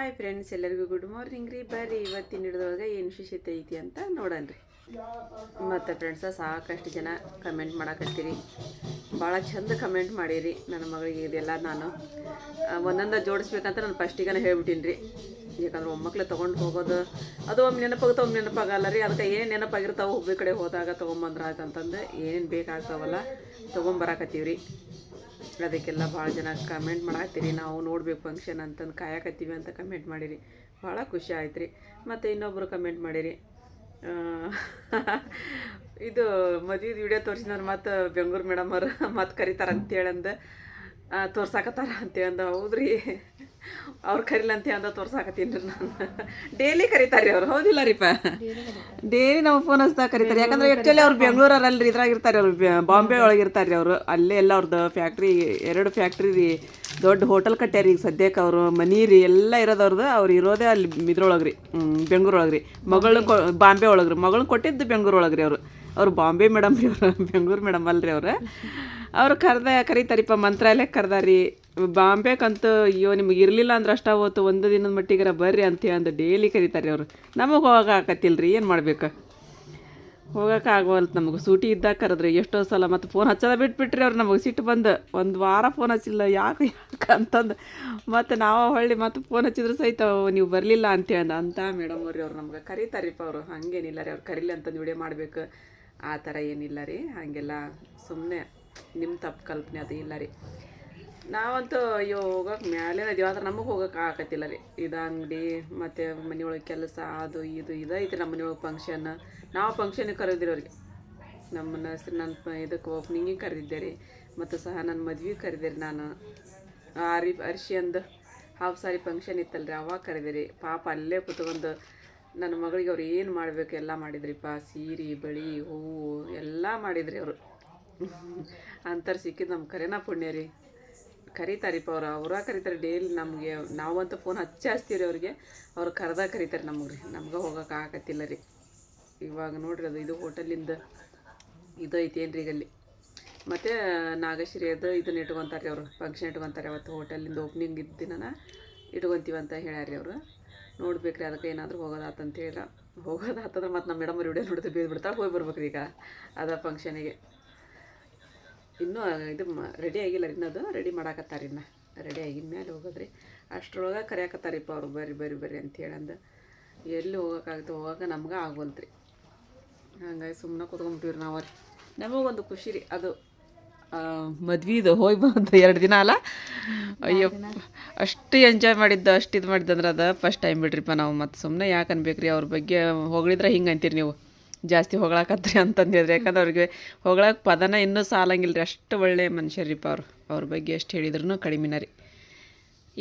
Hi friends, ಎಲ್ಲರಿಗೂ good morning ರೀ. ಬರ್ರಿ ಇವತ್ತಿನ ಹಿಡಿದೊಳಗೆ ಏನು ವಿಶೇಷತೆ ಐತಿ ಅಂತ ನೋಡೋಣ. ಮತ್ತು ಫ್ರೆಂಡ್ಸ ಸಾಕಷ್ಟು ಜನ ಕಮೆಂಟ್ ಮಾಡಕತ್ತೀರಿ, ಭಾಳ ಚಂದ ಕಮೆಂಟ್ ಮಾಡಿರಿ. ನನ್ನ ಮಗಳಿಗೆ ಇದೆಲ್ಲ ನಾನು ಒಂದೊಂದು ಜೋಡಿಸ್ಬೇಕಂತ ನಾನು ಫಸ್ಟಿಗೆ ಹೇಳ್ಬಿಟ್ಟಿನಿ ರೀ. ಯಾಕಂದ್ರೆ ಒಮ್ಮಕ್ಳು ತೊಗೊಂಡು ಹೋಗೋದು ಅದು ಒಮ್ಮೆ ನೆನಪಾಗುತ್ತೆ, ಒಮ್ಮೆ ನೆನಪಾಗಲ್ಲ ರೀ. ಅದಕ್ಕೆ ಏನು ನೆನಪಾಗಿರ್ತಾವೆ ಹುಬ್ಬಿ ಕಡೆ ಹೋದಾಗ ತೊಗೊಂಬಂದ್ರೆ ಆಯ್ತಂತಂದು ಏನೇನು ಬೇಕಾಗ್ತಾವಲ್ಲ ತೊಗೊಂಬರಕತ್ತೀವಿ ರೀ. ಅದಕ್ಕೆಲ್ಲ ಭಾಳ ಜನ ಕಮೆಂಟ್ ಮಾಡತ್ತೀರಿ, ನಾವು ನೋಡ್ಬೇಕು ಫಂಕ್ಷನ್ ಅಂತಂದು ಕಾಯಕತ್ತೀವಿ ಅಂತ ಕಮೆಂಟ್ ಮಾಡಿರಿ. ಭಾಳ ಖುಷಿ ಆಯ್ತು ರೀ. ಮತ್ತು ಇನ್ನೊಬ್ಬರು ಕಮೆಂಟ್ ಮಾಡಿರಿ, ಇದು ಮದುವೆ ವಿಡಿಯೋ ತೋರಿಸಿದ್ರೆ ಮತ್ತು ಬೆಂಗಳೂರು ಮೇಡಮ್ ಅವರು ಮತ್ತು ಕರೀತಾರೆ ಅಂತೇಳಂದು ತೋರ್ಸಾಕತ್ತಾರ ಅಂತೇಳಂದು. ಹೌದ್ರಿ, ಅವ್ರು ಕರಿಲ್ಲ ಅಂತ ತೋರ್ಸಾಕತ್ತೀನಿ ರೀ ನಾನು. ಡೈಲಿ ಕರೀತಾರೆ ಅವ್ರು, ಹೌದಿಲ್ಲ ರೀಪ? ಡೈಲಿ ನಾವು ಫೋನ್ ಹಚ್ದಾಗ ಕರೀತಾರೆ. ಯಾಕಂದ್ರೆ ಆ್ಯಕ್ಚುಲಿ ಅವ್ರು ಬೆಂಗಳೂರಲ್ಲಿ ಇದ್ರಾಗ ಇರ್ತಾರೆ, ಅವ್ರು ಬಾಂಬೆ ಒಳಗೆ ಇರ್ತಾರೆ ರೀ ಅವರು. ಅಲ್ಲೇ ಎಲ್ಲ ಅವ್ರದ್ದು ಫ್ಯಾಕ್ಟ್ರಿ, 2 ಫ್ಯಾಕ್ಟ್ರಿ ರೀ, ದೊಡ್ಡ ಹೋಟೆಲ್ ಕಟ್ಟ್ಯಾರ ಈಗ ಸದ್ಯಕ್ಕೆ. ಅವರು ಮನಿ ರೀ ಎಲ್ಲ ಇರೋದವ್ರದ್ದು. ಅವ್ರು ಇರೋದೇ ಅಲ್ಲಿ ಇದ್ರೊಳಗೆ ರೀ, ಬೆಂಗಳೂರು ಒಳಗೆ ರೀ. ಮಗಳು ಬಾಂಬೆ ಒಳಗೆ ರೀ, ಮಗಳನ್ನ ಕೊಟ್ಟಿದ್ದು ಬೆಂಗಳೂರು ಒಳಗೆ ರೀ. ಅವ್ರು ಬಾಂಬೆ ಮೇಡಮ್ ರೀ, ಅವರು ಬೆಂಗಳೂರು ಮೇಡಮ್ ಅಲ್ರಿ ಅವ್ರು ಕರೀತಾರಿಪ್ಪ. ಮಂತ್ರಾಲಯಕ್ಕೆ ಕರ್ದಾರಿ, ಬಾಂಬೆಕಂತೂ ಅಯ್ಯೋ ನಿಮಗೆ ಇರಲಿಲ್ಲ ಅಂದ್ರೆ ಅಷ್ಟ ಹೋತು, ಒಂದು ದಿನದ ಮಟ್ಟಿಗೆ ಬರ್ರಿ ಅಂತ ಅಂದು ಡೈಲಿ ಕರೀತಾರೆ ಅವರು. ನಮಗೆ ಹೋಗೋಕೆ ಆಕತ್ತಿಲ್ಲ ರೀ, ಏನು ಮಾಡ್ಬೇಕು, ಹೋಗೋಕೆ ಆಗೋಲ್ತು ನಮಗೆ. ಸೂಟಿ ಇದ್ದಾಗ ಕರೆದ್ರಿ ಎಷ್ಟೋ ಸಲ, ಮತ್ತು ಫೋನ್ ಹಚ್ಚೋದ ಬಿಟ್ಬಿಟ್ರಿ ಅವ್ರು. ನಮಗೆ ಸಿಟ್ಟು ಬಂದು ಒಂದು ವಾರ ಫೋನ್ ಹಚ್ಚಿಲ್ಲ, ಯಾಕೆ ಅಂತಂದು ಮತ್ತು ನಾವು ಹೊಳ್ಳಿ ಮತ್ತು ಫೋನ್ ಹಚ್ಚಿದ್ರು ಸಹಿತ ನೀವು ಬರಲಿಲ್ಲ ಅಂತೇಳಿ ಅಂತ ಮೇಡಮ್ ಅವ್ರಿ ಅವ್ರು ನಮ್ಗೆ ಕರೀತಾರಿಪ್ಪ. ಅವರು ಹಾಗೇನಿಲ್ಲ ರೀ, ಅವ್ರು ಕರೀಲಿ ಅಂತಂದು ವಿಡಿಯೋ ಮಾಡಬೇಕು ಆ ಥರ ಏನಿಲ್ಲ ರೀ. ಹಾಗೆಲ್ಲ ಸುಮ್ಮನೆ ನಿಮ್ಮ ತಪ್ಪು ಕಲ್ಪನೆ ಅದು ಇಲ್ಲ ರೀ. ನಾವಂತೂ ಅಯ್ಯೋ ಹೋಗೋಕೆ ಮ್ಯಾಲೇನ ಇದೀವಿ, ಆದ್ರೆ ನಮಗೆ ಹೋಗೋಕೆ ಆಗತ್ತಿಲ್ಲ ರೀ. ಇದು ಅಂಗಡಿ ಮತ್ತು ಮನೆಯೊಳಗೆ ಕೆಲಸ ಅದು ಇದು ಐತಿ. ನಮ್ಮ ಮನೆಯೊಳಗೆ ಫಂಕ್ಷನ್, ನಾವು ಫಂಕ್ಷನಿಗೆ ಕರೆದಿರಿ ಅವ್ರಿಗೆ. ನನ್ನ ಇದಕ್ಕೆ ಓಪ್ನಿಂಗಿಗೆ ಕರೆದಿದ್ದೆ ರೀ, ಮತ್ತು ಸಹ ನನ್ನ ಮದ್ವೆಗೆ ಕರೆದಿರಿ. ನಾನು ಅರಿಶಿ ಅಂದು ಹಾಫ್ ಸಾರಿ ಫಂಕ್ಷನ್ ಇತ್ತಲ್ಲ ರೀ, ಅವಾಗ ಕರೆದಿರಿ. ಪಾಪ ಅಲ್ಲೇ ಕೂತ್ಕೊಂಡು ನನ್ನ ಮಗಳಿಗೆ ಅವ್ರು ಏನು ಮಾಡಬೇಕು ಎಲ್ಲ ಮಾಡಿದ್ರಿಪ್ಪ. ಸೀರೆ, ಬಳಿ, ಹೂವು ಎಲ್ಲ ಮಾಡಿದ್ರಿ ಅವರು. ಅಂತಾರೆ ಸಿಕ್ಕಿದ್ದು ನಮ್ಮ ಕರೆನ ಪುಣ್ಯ ರೀ. ಕರೀತಾರಿಪ್ಪ ಅವರ ಕರೀತಾರೆ ಡೈಲಿ ನಮಗೆ. ನಾವಂತೂ ಫೋನ್ ಹಚ್ತೀವಿ ರೀ ಅವ್ರಿಗೆ, ಅವ್ರು ಕರೆದಾಗ ಕರೀತಾರೆ ನಮಗೆ ರೀ. ನಮ್ಗೆ ಹೋಗೋಕೆ ಆಗತ್ತಿಲ್ಲ ರೀ. ಇವಾಗ ನೋಡ್ರಿ, ಇದು ಹೋಟೆಲಿಂದ ಇದು ಐತಿ ಏನು ರೀ ಈಗಲ್ಲಿ. ಮತ್ತು ನಾಗಶ್ರೀ ಅದು ಇದನ್ನ ಇಟ್ಕೊತಾರೆ ಅವರು, ಫಂಕ್ಷನ್ ಇಟ್ಕೊತಾರೆ. ಅವತ್ತು ಹೋಟೆಲಿಂದ ಓಪ್ನಿಂಗ್ ಇದ್ದಿನ ಇಟ್ಕೊತೀವಂತ ಹೇಳ್ಯಾರಿ ಅವರು. ನೋಡ್ಬೇಕ್ರಿ, ಅದಕ್ಕೆ ಏನಾದರೂ ಹೋಗೋದಾತಂತ ಹೇಳಿಲ್ಲ. ಹೋಗೋದಾತಂದ್ರೆ ಮತ್ತು ನಮ್ಮ ಮೇಡಮ್ ವಿಡಿಯೋ ನೋಡಿದ್ರೆ ಬಿಡ್ತಾರೆ, ಹೋಗಿ ಬರ್ಬೇಕ್ರಿ ಈಗ ಅದ ಫಂಕ್ಷನಿಗೆ. ಇನ್ನೂ ಇದು ರೆಡಿ ಆಗಿಲ್ಲ ರೀ, ಇನ್ನದು ರೆಡಿ ಮಾಡಾಕತ್ತಾರೆ. ಇನ್ನು ರೆಡಿ ಆಗಿನ ಮೇಲೆ ಹೋಗೋದ್ರಿ. ಅಷ್ಟ್ರೊಳಗೆ ಕರೆಯಾಕತ್ತಾರಿಪ್ಪ ಅವರು, ಬರ್ರಿ ಅಂತ ಹೇಳಂದು. ಎಲ್ಲಿ ಹೋಗೋಕ್ಕಾಗುತ್ತೆ, ಹೋಗೋಕೆ ನಮ್ಗೆ ಆಗೋಲ್ತ್ರಿ. ಹಂಗಾಗಿ ಸುಮ್ಮನೆ ಕೂತ್ಕೊಂಡ್ಬಿಟ್ಟಿವ್ರಿ ನಾವು ರೀ. ನಮಗೊಂದು ಖುಷಿ ರೀ ಅದು, ಮದ್ವೆದು ಹೋಗಿ ಬಂದು 2 ದಿನ ಅಲ್ಲ, ಅಯ್ಯೋ ಅಷ್ಟು ಎಂಜಾಯ್ ಮಾಡಿದ್ದು, ಅಷ್ಟು ಇದು ಮಾಡಿದ್ದಂದ್ರೆ ಅದು ಫಸ್ಟ್ ಟೈಮ್ ಬಿಡ್ರಿಪ್ಪ ನಾವು. ಮತ್ತು ಸುಮ್ಮನೆ ಯಾಕೆ ಅನ್ಬೇಕ್ರಿ, ಅವ್ರ ಬಗ್ಗೆ ಹೊಗಳಿದ್ರೆ ಹಿಂಗೆ ಅಂತೀರಿ ನೀವು, ಜಾಸ್ತಿ ಹೊಗಳಾಕತ್ರಿ ಅಂತಂದಿದ್ರೆ. ಯಾಕಂದ್ರೆ ಅವ್ರಿಗೆ ಹೊಗಳಕ್ಕೆ ಪದನ ಇನ್ನೂ ಸಾಲಂಗಿಲ್ಲ ರೀ. ಅಷ್ಟು ಒಳ್ಳೆಯ ಮನುಷ್ಯರಿಪ್ಪ ಅವ್ರ ಬಗ್ಗೆ ಎಷ್ಟು ಹೇಳಿದ್ರು ಕಡಿಮೆನ ರೀ.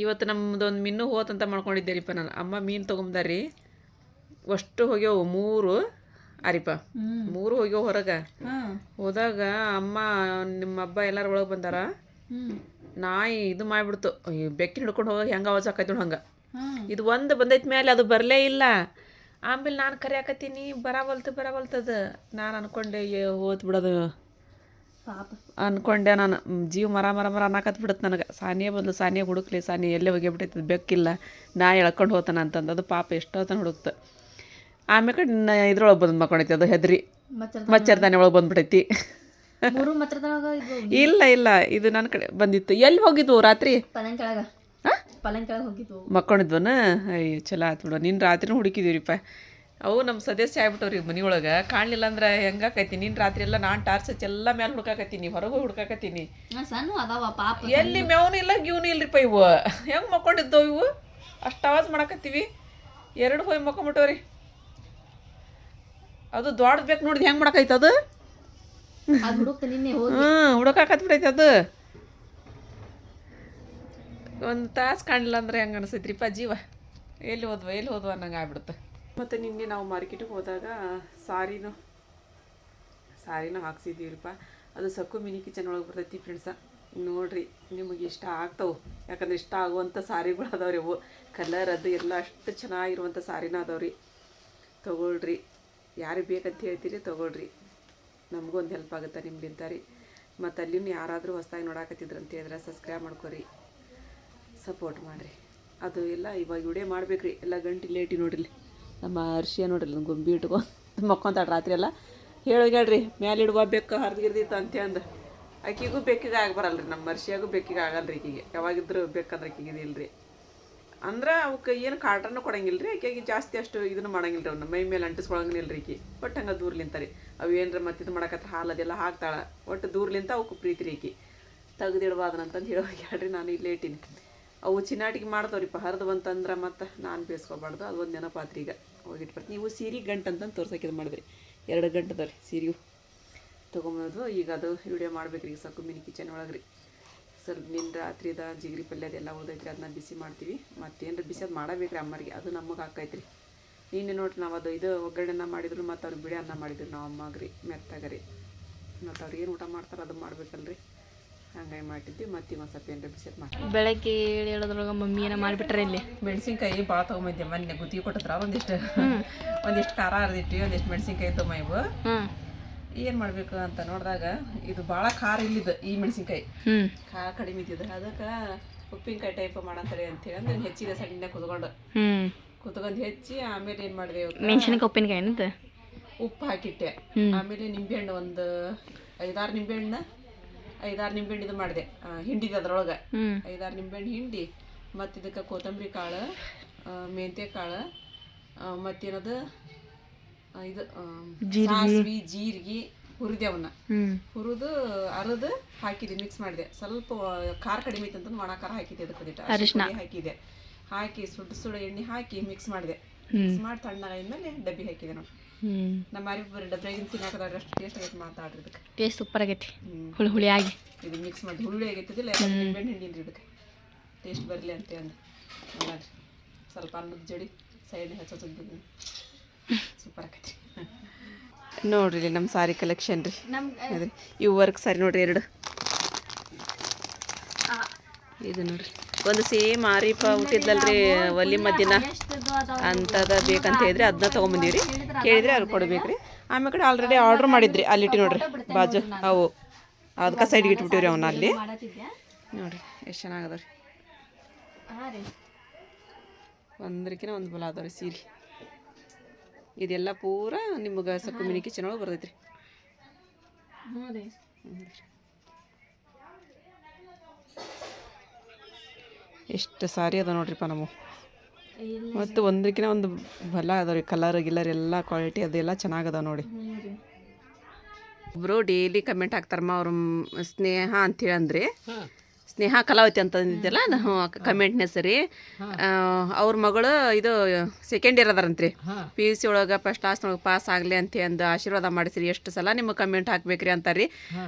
ಇವತ್ತು ನಮ್ಮದೊಂದು ಮೀನು ಹೋತಂತ ಮಾಡ್ಕೊಂಡಿದ್ದೆ ರೀಪ್ಪ ನಾನು. ಅಮ್ಮ ಮೀನು ತೊಗೊಂಬಂದಾರಿ, ಅಷ್ಟು ಹೋಗ್ಯಾವು 3 ಅರಿಪ 3 ಹೋಗ್ಯಾವ ಹೊರಗೆ. ಹೋದಾಗ ಅಮ್ಮ ನಿಮ್ಮ ಹಬ್ಬ ಎಲ್ಲರೂ ಒಳಗೆ ಬಂದಾರ, ನಾಯಿ ಇದು ಮಾಡಿಬಿಡ್ತು, ಬೆಕ್ಕಿನ ಹಿಡ್ಕೊಂಡು ಹೋಗೋಕೆ ಹೆಂಗೆ ಆವಾಜ್ ಆಕೈತಿ ಹಂಗೆ. ಇದು ಒಂದು ಬಂದೈತೆ ಮೇಲೆ ಅದು ಬರಲೇ ಇಲ್ಲ. ಆಮೇಲೆ ನಾನು ಕರೆಯಾಕತ್ತೀನಿ, ಬರವಲ್ತದ. ನಾನು ಅಂದ್ಕೊಂಡೆ ಹೋತ್ ಬಿಡೋದು ಅಂದ್ಕೊಂಡೆ. ನಾನು ಜೀವ ಮರ ಅನ್ನಕತ್ ಬಿಡುತ್ತೆ ನನಗೆ. ಸಾನಿಯೇ ಬಂದು ಸಾನಿಯೇ ಹುಡುಕ್ಲಿ, ಸಾನಿಯೇ ಎಲ್ಲೇ ಹೋಗಿಬಿಟ್ಟೈತದ, ಬೆಕ್ಕಿಲ್ಲ, ನಾ ಎಳ್ಕೊಂಡು ಹೋತಾನ ಅಂತಂದು. ಅದು ಪಾಪ ಎಷ್ಟೊತ್ತನ ಹುಡುಕ್ತು. ಆಮೇಲೆ ಇದ್ರೊಳಗೆ ಬಂದು ಮಕ್ಕೊಂಡೈತಿ, ಅದು ಹೆದ್ರಿ ಮಚ್ಚರ್ದಾನೆ ಒಳಗೆ ಬಂದ್ಬಿಟ್ಟೈತಿ. ಇಲ್ಲ ಇದು ನನ್ನ ಕಡೆ ಬಂದಿತ್ತು. ಎಲ್ಲಿ ಹೋಗಿದ್ವು ರಾತ್ರಿ? ಮಕ್ಕೊಂಡಿದ್ವನ? ಅಯ್ಯೋ ಚಲೋ ಆಯ್ತು ಬಿಡು. ನಿನ್ನ ರಾತ್ರಿನೂ ಹುಡುಕಿದೀವಿರಿಪ್ಪ. ಅವು ನಮ್ಮ ಸದಸ್ಯ ಆಗ್ಬಿಟ್ಟವ್ರಿ ಮನೆಯೊಳಗೆ. ಕಾಣಲಿಲ್ಲ ಅಂದ್ರೆ ಹೆಂಗಾಕೈತಿ. ನಿನ್ನ ರಾತ್ರಿ ಎಲ್ಲ ನಾನು ಟಾರ್ಚ್ ಹಚ್ಚಿ ಎಲ್ಲ ಮೇಲೆ ಹುಡ್ಕಾಕತ್ತೀನಿ, ಹೊರಗೆ ಹೋಗಿ ಹುಡ್ಕಾಕತ್ತೀನಿ. ಎಲ್ಲಿ ಮೇವನು ಇಲ್ಲ ಗೀವನು ಇಲ್ರಿಪ್ಪ. ಇವು ಹೆಂಗೆ ಮಕ್ಕೊಂಡಿದ್ದವು ಇವು? ಅಷ್ಟು ಆವಾಜ್ ಮಾಡಾಕತ್ತೀವಿ. 2 ಹೋಗಿ ಮಕ್ಕೊಂಬಿಟ್ಟವ್ರಿ. ಅದು ದೊಡ್ಡದು ಬೇಕು ನೋಡಿದ್ ಹೆಂಗೆ ಮಾಡಕೈತೆ ಅದು. ಹುಡುಕಾಕತ್ಬಿಟ್ಟೈತೆ ಅದು. ಒಂದು ತಾಸು ಕಾಣಲಿಲ್ಲ ಅಂದ್ರೆ ಹೆಂಗೆ ಅನಿಸೈತ್ರಿಪ್ಪ ಜೀವ. ಎಲ್ಲಿ ಹೋದ್ವ ಅನ್ನಂಗೆ ಆಗ್ಬಿಡುತ್ತೆ. ಮತ್ತು ನಿನ್ನೆ ನಾವು ಮಾರ್ಕೆಟಿಗೆ ಹೋದಾಗ ಸಾರಿನೂ ಹಾಕ್ಸಿದ್ದೀವ್ರಿಪ್ಪ. ಅದು ಸಕ್ಕು ಮಿನಿ ಕಿಚನ್ ಒಳಗೆ ಬರ್ತೈತಿ ಫ್ರೆಂಡ್ಸ. ನೋಡಿರಿ, ನಿಮಗೆ ಇಷ್ಟ ಆಗ್ತಾವೆ. ಯಾಕಂದ್ರೆ ಇಷ್ಟ ಆಗುವಂಥ ಸಾರಿಗಳು ಅದಾವ್ರಿ. ಅವು ಕಲರ್ ಅದು ಎಲ್ಲ ಅಷ್ಟು ಚೆನ್ನಾಗಿರುವಂಥ ಸಾರಿನ ಅದಾವ್ರಿ. ತೊಗೊಳ್ರಿ, ಯಾರಿಗೆ ಬೇಕಂತ ಹೇಳ್ತೀರಿ ತೊಗೊಳ್ರಿ. ನಮಗೂ ಒಂದು ಹೆಲ್ಪ್ ಆಗುತ್ತೆ ನಿಮ್ಗಿಂತ ರೀ. ಮತ್ತು ಅಲ್ಲಿನೂ ಯಾರಾದರೂ ಹೊಸದಾಗಿ ನೋಡಾಕತ್ತಿದ್ರು ಅಂತ ಹೇಳಿದ್ರೆ ಸಬ್ಸ್ಕ್ರೈಬ್ ಮಾಡ್ಕೊರಿ, ಸಪೋರ್ಟ್ ಮಾಡಿರಿ. ಅದು ಎಲ್ಲ ಇವಾಗ ವಿಡಿಯೋ ಮಾಡ್ಬೇಕು ರೀ ಎಲ್ಲ ಗಂಟೆ ಲೇಟಿ ನೋಡ್ರಿ ನಮ್ಮ ಅರ್ಶಿಯ ನೋಡ್ರಿ ಗೊಂಬಿ ಇಟ್ಕೊ ಮಕ್ಕೊಂತಾಳೆ ರಾತ್ರಿ ಎಲ್ಲ ಹೇಳೋಗ್ಯಾಡ್ರಿ ಮ್ಯಾಲೆ ಇಡುವ ಬೆಕ್ಕ ಹರಿದಿರ್ದಿತ್ತು ಅಂತಂದು ಆಕಿಗೂ ಬೆಕ್ಕಿಗೆ ಬರಲ್ಲ ರೀ ನಮ್ಮ ಅರ್ಶಿಯಾಗೂ ಬೆಕ್ಕಿಗೆ ಆಗಲ್ಲ ರೀ ಆಕಿಗೆ ಯಾವಾಗಿದ್ರು ಬೇಕಂದ್ರೆ ಆಕಿಗೆ ಇಲ್ರಿ ಅಂದ್ರೆ ಅವಕ್ಕೆ ಏನು ಕಾಟನ್ನು ಕೊಡಂಗಿಲ್ಲ ರೀ ಆಕೆಗೆ ಜಾಸ್ತಿ ಅಷ್ಟು ಇದನ್ನು ಮಾಡಂಗಿಲ್ಲ ರೀ ಅವ್ನ ಮೈ ಮೇಲೆ ಅಂಟಿಸ್ಕೊಳಂಗಿಲ್ಲ ರೀ ಆಕಿ ಒಟ್ಟು ಹಂಗೆ ದೂರ್ಲಿಂತ ರೀ ಅವು ಏನರ ಮತ್ತೆ ಇದು ಮಾಡಕತ್ರ ಹಾಲು ಅದೆಲ್ಲ ಹಾಕ್ತಾಳೆ ಒಟ್ಟು ದೂರ್ಲಿಂತ ಅವಕ್ಕೆ ಪ್ರೀತಿ ರೀ ಆಕಿ ತೆಗ್ದಿಡ್ಬಾರ್ದಂತಂದು ಹೇಳೋಗ್ಯಾಡ್ರಿ ನಾನು ಇಲ್ಲೇ ಇಟ್ಟೀನಿ ಅವು ಚಿನ್ನಾಟಿಗೆ ಮಾಡ್ತಾವ್ರಿಪ್ಪ ಹರಿದು ಬಂತಂದ್ರೆ ಮತ್ತು ನಾನು ಬೇಯಿಸ್ಕೊಬಾರ್ದು ಅದು ಒಂದು ನೆನಪಾತ್ರಿ ಈಗ ಹೋಗಿಟ್ಟು ಬರ್ತೀನಿ ನೀವು ಸೀರೆ ಗಂಟು ಅಂತಂದು ತೋರ್ಸೋಕೆ ಮಾಡಿದ್ರಿ 2 ಗಂಟೆ ಅದಾವ ರೀ ಸೀರೆಯು ತೊಗೊಂಬೋದು ಈಗ ಅದು ವಿಡಿಯೋ ಮಾಡ್ಬೇಕು ರೀ ಸಾಕು ಮಿನಿ ಕಿಚನ್ ಒಳಗೆ ರೀ ಸ್ವಲ್ಪ ನಿನ್ನ ರಾತ್ರಿದ ಜಿಗ್ರಿ ಪಲ್ಯ ಅದೆಲ್ಲ ಓದೈತ್ರಿ ಅದನ್ನ ಬಿಸಿ ಮಾಡ್ತೀವಿ ಮತ್ತೇನು ಬಿಸಿ ಅದು ಮಾಡಬೇಕು ರೀ ಅಮ್ಮರಿಗೆ ಅದು ನಮಗೆ ಹಾಕೈತ್ರಿ ನೀನು ನೋಡ್ರಿ ನಾವು ಅದು ಇದು ಒಗ್ಗರಣೆನ ಮಾಡಿದ್ರು ಮತ್ತು ಅವ್ರಿಗೆ ಬಿಡಿ ಅನ್ನ ಮಾಡಿದ್ರು ನಾವು ಅಮ್ಮಗ್ರಿ ಮೆತ್ತಾಗರಿ ಮತ್ತು ಅವ್ರು ಏನು ಊಟ ಮಾಡ್ತಾರೆ ಅದು ಮಾಡ್ಬೇಕಲ್ರಿ ಹಂಗಾಗಿ ಮಾಡಿದ್ವಿ ಮತ್ತು ಒಂದು ಸ್ವಲ್ಪ ಏನಾರ ಬಿಸಿ ಮಾಡಿ ಬೆಳಗ್ಗೆ ಹೇಳೋದ್ರೊಳಗೆ ಮಮ್ಮಿ ಏನೋ ಮಾಡಿಬಿಟ್ರೆ ಇಲ್ಲಿ ಮೆಣಸಿನ್ಕಾಯಿ ಭಾಳ ತೊಗೊಂಬಂದೆ ಮೊನ್ನೆ ಗುತ್ತಿಗೆ ಕೊಟ್ಟಿದ್ರ ಒಂದಿಷ್ಟು ಖಾರ ಹರಿದಿಟ್ಟು ಒಂದಿಷ್ಟು ಮೆಣಸಿನ್ಕಾಯಿ ತೊಗೊಂಬ ಇವು ಏನು ಮಾಡಬೇಕು ಅಂತ ನೋಡಿದಾಗ ಇದು ಭಾಳ ಖಾರ ಇಲ್ಲಿದ್ದು ಈ ಮೆಣಸಿನ್ಕಾಯಿ ಖಾರ ಕಡಿಮೆ ಇದ್ದಿದ್ದು ಅದಕ್ಕೆ ಉಪ್ಪಿನಕಾಯಿ ಟೈಪ್ ಮಾಡಂತಾರೆ ಅಂತೇಳಿ ಅಂದ್ರೆ ಹೆಚ್ಚಿಗೆ ಸಣ್ಣ ಕುತ್ಕೊಂಡು ಹೆಚ್ಚಿ ಆಮೇಲೆ ಏನು ಮಾಡಿದೆ ಮೆಣಸಿನಕಾಯಿ ಉಪ್ಪಿನಕಾಯಿ ಏನಂತ ಉಪ್ಪು ಹಾಕಿಟ್ಟೆ ಆಮೇಲೆ ನಿಂಬೆಹಣ್ಣು ಒಂದು 5-6 ನಿಂಬೆಹಣ್ಣು 5-6 ನಿಂಬೆಹಣ್ಣು ಇದು ಮಾಡಿದೆ ಹಿಂಡಿದೆ ಅದ್ರೊಳಗೆ 5-6 ನಿಂಬೆಹಣ್ಣು ಹಿಂಡಿ ಮತ್ತು ಇದಕ್ಕೆ ಕೊತ್ತಂಬರಿ ಕಾಳು ಮೆಂತ್ಯ ಕಾಳು ಮತ್ತೇನದು ಇದು ಸಾಸಿವೆ ಜೀರಿಗೆ ಹುರಿದೆ ಅವನ್ನ ಹುರಿದು ಅರದು ಹಾಕಿದೆ ಮಿಕ್ಸ್ ಮಾಡಿದೆ ಸ್ವಲ್ಪ ಖಾರ ಕಡಿಮೆ ಇತ್ತು ಅಂತ ಒಣ ಖಾರ ಹಾಕಿದೆ ಅದಕ್ಕೆ ಅರಿಶಿನ ಹಾಕಿದೆ ಹಾಕಿ ಸುಡು ಎಣ್ಣೆ ಹಾಕಿ ಮಿಕ್ಸ್ ಮಾಡಿದೆ ಮಿಕ್ಸ್ ಮಾಡಿ ತಣ್ಣಗಾದ್ಮೇಲೆ ಡಬ್ಬಿ ಹಾಕಿದೆ ನೋಡಿ ನಮ್ಮ ಬರೀ ಡಬ್ಬಿಯಾಗಿನ ತಿನ್ನಾಕದಾಗ ಅಷ್ಟು ಟೇಸ್ಟ್ ಆಗೈತೆ ಮಾತಾಡ್ರಿ ಇದಕ್ಕೆ ಟೇಸ್ಟ್ ಸೂಪರ್ ಆಗೈತಿ ಹುಳಿ ಹುಳಿ ಆಗಿ ಇದು ಮಿಕ್ಸ್ ಮಾಡಿ ಹುಳಿ ಆಗೈತಿದಿಲ್ಲ ನಿಂಬೆಹಣ್ಣು ಹಿಂಡಿನ್ರಿ ಇದಕ್ಕೆ ಟೇಸ್ಟ್ ಬರಲಿ ಅಂತ ಅಂದು ನೋಡ್ರಿ ಸ್ವಲ್ಪ ಅನ್ನದ ಜೋಡಿ ಸೈಡ್ ಹಚ್ಚೋದು ಸೂಪರ್ ಆಕೈತಿ ನೋಡ್ರಿ ನಮ್ಮ ಸಾರಿ ಕಲೆಕ್ಷನ್ ರೀ ಅದ್ರಿ ಇವು ವರ್ಕ್ ಸಾರಿ ನೋಡ್ರಿ 2 ಇದು ನೋಡ್ರಿ ಒಂದು ಸೇಮ್ ಆರಿಪ ಹುಟ್ಟಿದ್ಲಲ್ರಿ ಒಲಿ ಮದ್ದಿನ ಅಂತದ ಬೇಕಂತ ಹೇಳಿದ್ರೆ ಅದನ್ನ ತೊಗೊಂಬಂದೀವಿ ರೀ ಕೇಳಿದ್ರೆ ಅವ್ರು ಕೊಡ್ಬೇಕ್ರಿ ಆಮೇಲೆ ಕಡೆ ಆಲ್ರೆಡಿ ಆರ್ಡ್ರ್ ಮಾಡಿದ್ರಿ ಅಲ್ಲಿಟ್ಟು ನೋಡ್ರಿ ಬಾಜು ಅವು ಅದಕ್ಕೆ ಸೈಡ್ಗೆ ಇಟ್ಬಿಟ್ಟಿವ್ರಿ ಅವನ್ನ ಅಲ್ಲಿ ನೋಡ್ರಿ ಎಷ್ಟು ಚೆನ್ನಾಗದ ರೀ ಒಂದ್ರಕಿನ ಒಂದು ಬಲ ಅದಾವ ರೀ ಸೀರೆ ಇದೆಲ್ಲ ಪೂರ ನಿಮ್ಗೆ ಸಕ್ಕು ಮಿನಿ ಕಿಚನ್ ಒಳಗೆ ಬರ್ತೈತ್ರಿ ಎಷ್ಟು ಸಾರಿ ಅದ ನೋಡ್ರಿಪ್ಪ ನಾವು ಮತ್ತು ಒಂದ್ರಕಿನ ಒಂದು ಬಲ ಅದಾವ ರೀ ಕಲರ್ ಗಿಲ್ಲರ್ ಎಲ್ಲ ಕ್ವಾಲಿಟಿ ಅದೆಲ್ಲ ಚೆನ್ನಾಗದ ನೋಡಿ ಒಬ್ಬರು ಡೈಲಿ ಕಮೆಂಟ್ ಹಾಕ್ತಾರಮ್ಮ ಅವ್ರ ಸ್ನೇಹ ಅಂತೇಳಿ ಅಂದರೆ ಸ್ನೇಹ ಕಲಾವತಿ ಅಂತಂದಿದ್ದಲ್ಲ ಅದು ಕಮೆಂಟ್ನ ಸರಿ ಅವ್ರ ಮಗಳು ಇದು ಸೆಕೆಂಡ್ ಇಯರ್ ಅದಾರಂತ್ರಿ PUC ಒಳಗೆ ಫಸ್ಟ್ ಕ್ಲಾಸ್ನೊಳಗೆ ಪಾಸ್ ಆಗಲಿ ಅಂತ ಅಂದು ಆಶೀರ್ವಾದ ಮಾಡಿಸ್ರಿ ಎಷ್ಟು ಸಲ ನಿಮಗೆ ಕಮೆಂಟ್ ಹಾಕ್ಬೇಕ್ರಿ ಅಂತಾರ್ರಿ